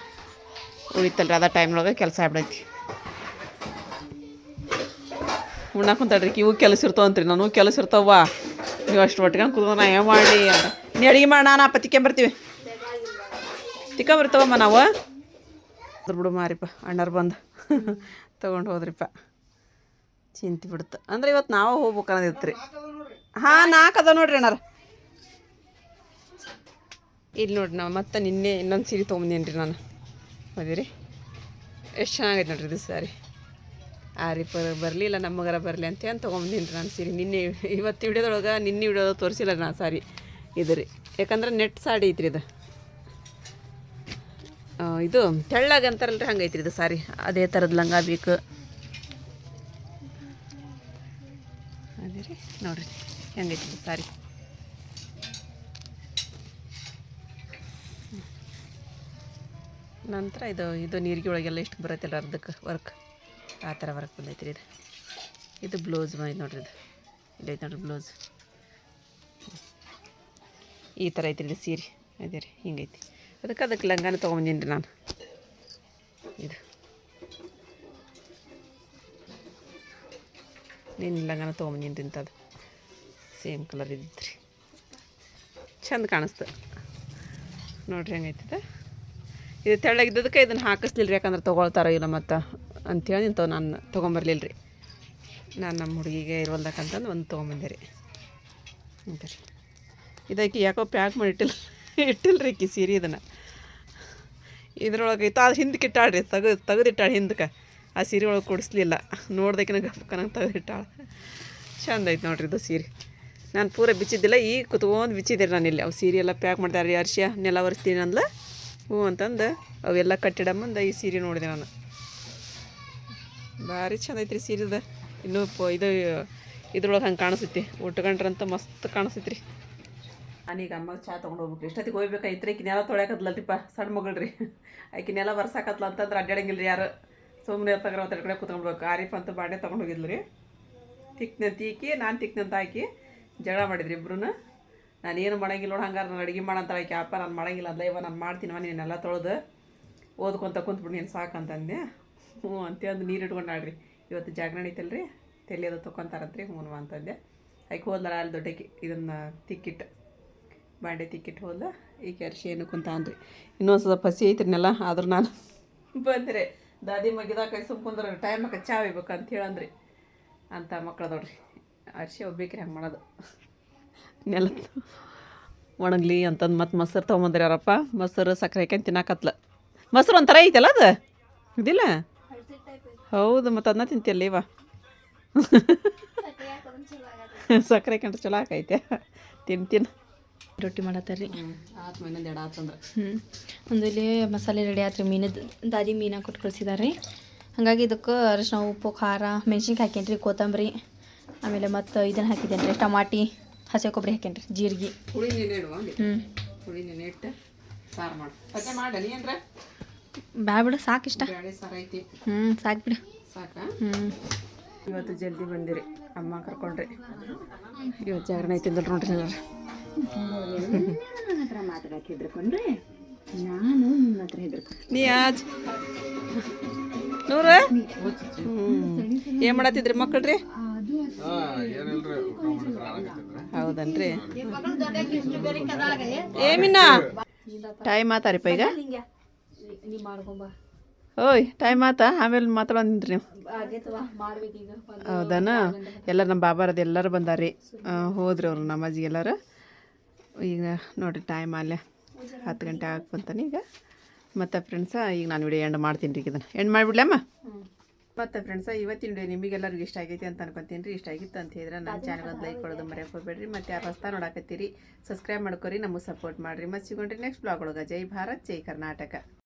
ಉಳಿತಲ್ರಿ ಅದ ಟೈಮ್ನೊಳಗೆ ಕೆಲಸ ಆಗ್ಬಿಡೈತಿ ಉಣ್ಣಾಕೊಂತಡ್ರಿ ಇವು ಕೆಲಸ ಇರ್ತಾವಂತ್ರಿ ನಾನು ಕೆಲಸ ಇರ್ತಾವ ನೀವು ಅಷ್ಟು ಒಟ್ಕೊಂಡು ಕುತ್ಕೊಂಡು ನಾ ಏನು ಮಾಡಲಿ ಅಂತ ನೀ ಅಡುಗೆ ಮಾಡೋಣ ನಾ ತಿಕ್ಕೊಂಬರ್ತೀವಿ ತಿಕ್ಕೊಂಬರ್ತಾವಮ್ಮ ನಾವು ಅದ್ರ ಬಿಡು ಮಾರಿಪ್ಪ ಅಣ್ಣಾರು ಬಂದು ತೊಗೊಂಡು ಹೋದ್ರಿಪ್ಪ ಚಿಂತೆ ಬಿಡುತ್ತೆ ಅಂದ್ರೆ ಇವತ್ತು ನಾವು ಹೋಗ್ಬೇಕು ಅನ್ನೋದಿತ್ತು ರೀ ಹಾಂ 4 ಅದ ನೋಡ್ರಿ ಅಣ್ಣಾರ ಇಲ್ಲಿ ನೋಡ್ರಿ ನಾವು ಮತ್ತೆ ನಿನ್ನೆ ಇನ್ನೊಂದು ಸೀರೆ ತೊಗೊಂಬಂದೇನಿ ರೀ ನಾನು ಹೌದಿರಿ ಎಷ್ಟು ಚೆನ್ನಾಗೈತೆ ನೋಡ್ರಿ ಇದು ಸಾರಿ ಆರಿಪ ಬರಲಿಲ್ಲ ನಮ್ಮಗರ ಬರಲಿ ಅಂತ ತೊಗೊಂಬಂದೀನಿ ರೀ ನಾನು ಸೀರೆ ನಿನ್ನೆ ಇವತ್ತು ವಿಡಿಯೋದೊಳಗೆ ನಿನ್ನೆ ವಿಡಿಯೋದಾಗ ತೋರಿಸಿಲ್ಲ ನಾನು ಸಾರಿ ಇದು ರೀ ಯಾಕಂದ್ರೆ ನೆಟ್ ಸಾಡಿ ಐತ್ರಿ ಇದು ಇದು ತೆಳ್ಳಗೆ ಅಂತಾರಲ್ರಿ ಹಂಗೆ ಐತ್ರಿ ಇದು ಸಾರಿ ಅದೇ ಥರದ ಲಂಗ ಬೇಕು ಅದೇ ರೀ ನೋಡಿರಿ ಹೆಂಗೈತಿ ಸಾರಿ. ನಂತರ ಇದು ನೀರಿಗೆ ಒಳಗೆಲ್ಲ ಇಷ್ಟು ಬರತ್ತಿಲ್ಲ ಅರ್ಧಕ್ಕೆ ವರ್ಕ್ ಆ ಥರ ವರ್ಕ್ ಬಂದೈತಿ ರೀ. ಇದು ಬ್ಲೌಸ್ ಬಂದೈತೆ ನೋಡ್ರಿ. ಇದು ಇಲ್ಲೈತೆ ನೋಡ್ರಿ ಬ್ಲೌಸ್. ಈ ಥರ ಐತಿ ರೀ ಸೀರೆ. ಅದೇ ರೀ ಹಿಂಗೈತಿ. ಅದಕ್ಕೆ ಲಂಗಾನ ತೊಗೊಂಬಂದೀನಿ ರೀ ನಾನು. ಇದು ನಿನ್ನ ಲಂಗಾನ ತೊಗೊಂಬಂದೀನಿ ರೀ ಇಂಥದ್ದು ಸೇಮ್ ಕಲರ್ ಇದ್ದಿತ್ತು ರೀ. ಚಂದ ಕಾಣಿಸ್ತು ನೋಡ್ರಿ ಹೆಂಗೈತದ. ಇದು ತೆಳ್ಳಗಿದ್ದದಕ್ಕೆ ಇದನ್ನು ಹಾಕಿಸ್ಲಿಲ್ಲ ರೀ, ಯಾಕಂದ್ರೆ ತೊಗೊಳ್ತಾರೋ ಇಲ್ಲ ಮತ್ತು ಅಂಥೇಳಿ ಇಂಥವು ನಾನು ತೊಗೊಂಬರ್ಲಿಲ್ಲ ರೀ. ನಾನು ನಮ್ಮ ಹುಡುಗಿಗೆ ಇರುವಲ್ದಕ್ಕಂತಂದು ಒಂದು ತೊಗೊಂಬಂದೆ ರೀ. ಅಂತ ರೀ ಇದಕ್ಕೆ ಯಾಕೋ ಪ್ಯಾಕ್ ಮಾಡಿ ಇಟ್ಟಿಲ್ಲ ರೀ ಸೀರೆ. ಇದನ್ನು ಇದ್ರೊಳಗೆ ಇತ್ತು ಅದು ಹಿಂದಕ್ಕೆ ಇಟ್ಟಾಳ್ರಿ, ತೆಗೆದಿಟ್ಟಾಳೆ ಹಿಂದಕ್ಕೆ. ಆ ಸೀರೆ ಒಳಗೆ ಕೊಡಿಸ್ಲಿಲ್ಲ, ನೋಡ್ದಕ್ಕಿನ ಗಪ್ಪಕ್ಕನಂಗೆ ತೆಗೆದಿಟ್ಟಾಳೆ. ಚಂದ ಐತೆ ನೋಡ್ರಿ ಇದು ಸೀರೆ. ನಾನು ಪೂರ ಬಿಚ್ಚಿದ್ದಿಲ್ಲ, ಈಗ ಕುತ್ಕೊಂಡು ಬಿಚ್ಚಿದ್ದೆ ನಾನು ಇಲ್ಲಿ. ಅವು ಸೀರೆ ಎಲ್ಲ ಪ್ಯಾಕ್ ಮಾಡ್ತಾರೆ ರೀ. ಅರ್ಶಿಯ ನೆಲ ಒರೆಸ್ತೀನಿ ಅಂದ್ಲ. ಹ್ಞೂ ಅಂತಂದು ಅವೆಲ್ಲ ಕಟ್ಟಿಡ ಮುಂದೆ ಈ ಸೀರೆ ನೋಡಿದೆ ನಾನು. ಭಾರಿ ಚಂದ ಐತ್ರಿ ಸೀರೆದ. ಇನ್ನೂ ಇದ್ರೊಳಗೆ ಹಂಗೆ ಕಾಣಿಸ್ತೈತಿ, ಉಟ್ಕೊಂಡ್ರಂತ ಮಸ್ತ್ ಕಾಣಿಸ್ತೈತಿ ರೀ. ನಾನೀಗ ಅಮ್ಮಗೆ ಚಹಾ ತೊಗೊಂಡು ಹೋಗ್ಬೇಕು. ಎಷ್ಟೊತ್ತಿಗೆ ಹೋಗ್ಬೇಕಾಯ್ತು ಆಕಿ ನೆಲ ತೊಳ್ಯಾಕದ್ಲಲ್ರಿಪ್ಪ, ಸಣ್ಣ ಮಗಳು ರೀ. ಆಕಿ ನೆಲ ಬರ್ಸಾಕತ್ಲ ಅಂತಂದ್ರೆ ಅಡ್ಡಾಡಂಗಿಲ್ಲ ರೀ ಯಾರು. ಸುಮ್ಮನೆ ತಗರ ಹೊತ್ತ ಕಡೆ ಕುತ್ಕೊಂಡ್ಬೇಕು. ಆರಿಫ್ ಅಂತ ಬಾಂಡೆ ತೊಗೊಂಡು ಹೋಗಿದ್ಲು ರೀ. ತಿಕ್ನಂತ ಈಕಿ, ನಾನು ತಿಕ್ನಂತ ಆಕಿ ಜಗಳ ಮಾಡಿದ್ರಿ ಇಬ್ರು. ನಾನೇನು ಮಾಡಂಗಿಲ್ಲ ನೋಡಿ, ಹಂಗಾರೆ ನಾನು ಅಡುಗೆ ಮಾಡಂತ ಆಕಿ. ಅಪ್ಪ ನಾನು ಮಾಡಂಗಿಲ್ಲ ಅಲ್ಲ, ಇವ ನಾನು ಮಾಡ್ತೀನವ, ನೀನೆಲ್ಲ ತೊಳೆದು ಓದ್ಕೊಂತ ಕುಂತ್ಬಿಡು ನೀನು ಸಾಕಂತಂದೆ. ಹ್ಞೂ ಅಂತಂದು ನೀರು ಇಟ್ಕೊಂಡು ಆಡ್ರಿ. ಇವತ್ತು ಜಾಗರಣ ಐತಲ್ಲ ರೀ, ತಲೆ ಅದು ತೊಗೊತಾರಂತ್ರಿ. ಹ್ಞೂ ಅಂತಂದೆ. ಆಕೆ ಹೋದ್ಲಾರ ಅಲ್ಲಿ ದೊಡ್ಡಕಿ ಇದನ್ನು ತಿಕ್ಕಿಟ್ಟು ಬಾಂಡೆ ತಿಕ್ಕಿಟ್ಟು ಹೋದ. ಈಗ ಅರ್ಶಿ ಏನು ಕುಂತಾನ್ರಿ. ಇನ್ನೊಂದು ಸ್ವಲ್ಪ ಹಸಿ ಐತ್ರಿನೆಲ್ಲ. ಆದ್ರೂ ನಾನು ಬಂದರೆ ದಾದಿ ಮಗಿದಾಗ ಕೈ ಸುಮ್ಕೊಂಡ್ರೆ ಟೈಮ್ ಹಾಕಿ ಚಾ ಒಯ್ಬೇಕು ಅಂತ ಹೇಳಂದ್ರಿ. ಅಂತ ಮಕ್ಳದವ್ರಿ ಅರ್ಶಿ ಒಬ್ಬೇಕ್ರಿ ಹಂಗೆ ಮಾಡೋದು. ನೆಲ ಒಣಗ್ಲಿ ಅಂತಂದು ಮತ್ತು ಮೊಸರು ತೊಗೊಂಬಂದ್ರಿ ಯಾರಪ್ಪ. ಮೊಸರು ಸಕ್ಕರೆ ಹಾಕ್ಯಂಡು ತಿನ್ನಾಕತ್ಲ. ಮೊಸರು ಒಂಥರ ಐತಲ್ಲ ಅದು, ಇದಿಲ್ಲ? ಹೌದು, ಮತ್ತು ಅದನ್ನ ತಿಂತಿಯಲ್ಲ ಇವ. ಸಕ್ಕರೆ ಹಾಕ್ಯಂಡ್ರೆ ಚಲೋ ಹಾಕೈತೆ. ತಿನ್ನು ರೊಟ್ಟಿ ಮಾಡತ್ತಾರ ರೀ. ಆತು ಇನ್ನೊಂದು ಎರಡು ಆತಂದ್ರೆ. ಒಂದು ಇಲ್ಲಿ ಮಸಾಲೆ ರೆಡಿ ಆತ್ರಿ. ಮೀನದ್ದು ದಾದಿ ಮೀನು ಕೊಟ್ಟು ಕಳಿಸಿದಾರೆ ರೀ. ಹಾಗಾಗಿ ಇದಕ್ಕೆ ಅರಶಿನ, ಉಪ್ಪು, ಖಾರ, ಮೆಣ್ಸಿನ್ಕಾಯಿ ಹಾಕೇನ್ರಿ, ಕೊತ್ತಂಬರಿ, ಆಮೇಲೆ ಮತ್ತು ಇದನ್ನು ಹಾಕಿದ್ದೇನೆ ರೀ, ಟಮಾಟಿ, ಹಸಿ ಕೊಬ್ಬರಿ ಹಾಕೇನ್ರಿ, ಜೀರಿಗೆ. ಹುಳಿ ನೆನೆ ಇಡುವ. ಹುಳಿ ನೆನೆ ಇಟ್ಟು ಸಾರು ಮಾಡಿ ಪತ್ತೆ ಮಾಡಿ ನೀನ್ರ ಬ್ಯಾ ಬಿಡು, ಸಾಕು ಇಷ್ಟ. ಬೇಳೆ ಸಾರು ಐತಿ. ಸಾಕು ಬಿಡು, ಸಾಕಾ? ಇವತ್ತು ಜಲ್ದಿ ಬಂದಿರಿ, ಅಮ್ಮ ಕರ್ಕೊಂಡ್ರಿ. ಇವತ್ತು ಜಾಗರಣ ಐತಿಂದಲ್ ನೋಡ್ರಿ ಎಲ್ಲಾರ. ನೀ ಆಜ್ ನೂರ ಏನು ಮಾಡತ್ತಿದ್ರಿ ಮಕ್ಕಳ್ರಿ? ಹೌದನ್ರಿ. ಏಮಿನ್ನ ಟೈಮ್ ಆತಾರಿಪ್ಪ ಈಗ. ಓಯ್ ಟೈಮ್ ಆತ, ಆಮೇಲೆ ಮಾತಾಡೋದ್ರಿ ನೀವು. ಹೌದಾನ? ಎಲ್ಲ ನಮ್ಮ ಬಾಬಾರದು ಎಲ್ಲರೂ ಬಂದಾರಿ. ಹೋದ್ರಿ ಅವ್ರು ನಮಾಜಿಗೆ ಎಲ್ಲರೂ. ಈಗ ನೋಡಿರಿ ಟೈಮ್ ಅಲ್ಲೇ 10 ಗಂಟೆ ಆಗ್ಬಂತಾನೆ ಈಗ. ಮತ್ತು ಫ್ರೆಂಡ್ಸ ಈಗ ನಾನು ವಿಡಿಯೋ ಎಂಡ್ ಮಾಡ್ತೀನಿ ರೀ. ಇದನ್ನು ಎಂಡ್ ಮಾಡಿಬಿಡ್ಲಮ್ಮ. ಮತ್ತು ಫ್ರೆಂಡ್ಸ ಇವತ್ತಿನ ವಿಡಿಯೋ ನಿಮಗೆಲ್ಲರಿಗೂ ಇಷ್ಟ ಆಗೈತಿ ಅಂತ ಅನ್ಕೊತೀನಿ ರೀ. ಇಷ್ಟ ಆಗಿತ್ತು ಅಂತ ಹೇಳಿದ್ರೆ ನನ್ನ ಚಾನಲ್ ಒಂದು ಲೈಕ್ ಕೊಡೋದು ಮರೆಯೋಕೆ ಹೋಗ್ಬೇಡ್ರಿ. ಮತ್ತು ಯಾರು ಹೊಸ್ತಾ ನೋಡಾಕತ್ತೀರಿ ಸಬ್ಸ್ಕ್ರೈಬ್ ಮಾಡ್ಕೊರಿ, ನಮಗೆ ಸಪೋರ್ಟ್ ಮಾಡಿರಿ. ಮತ್ತು ಸಿಗೋಣ್ರಿ ನೆಕ್ಸ್ಟ್ ಬ್ಲಾಗ್ ಒಳಗೆ. ಜೈ ಭಾರತ್, ಜೈ ಕರ್ನಾಟಕ.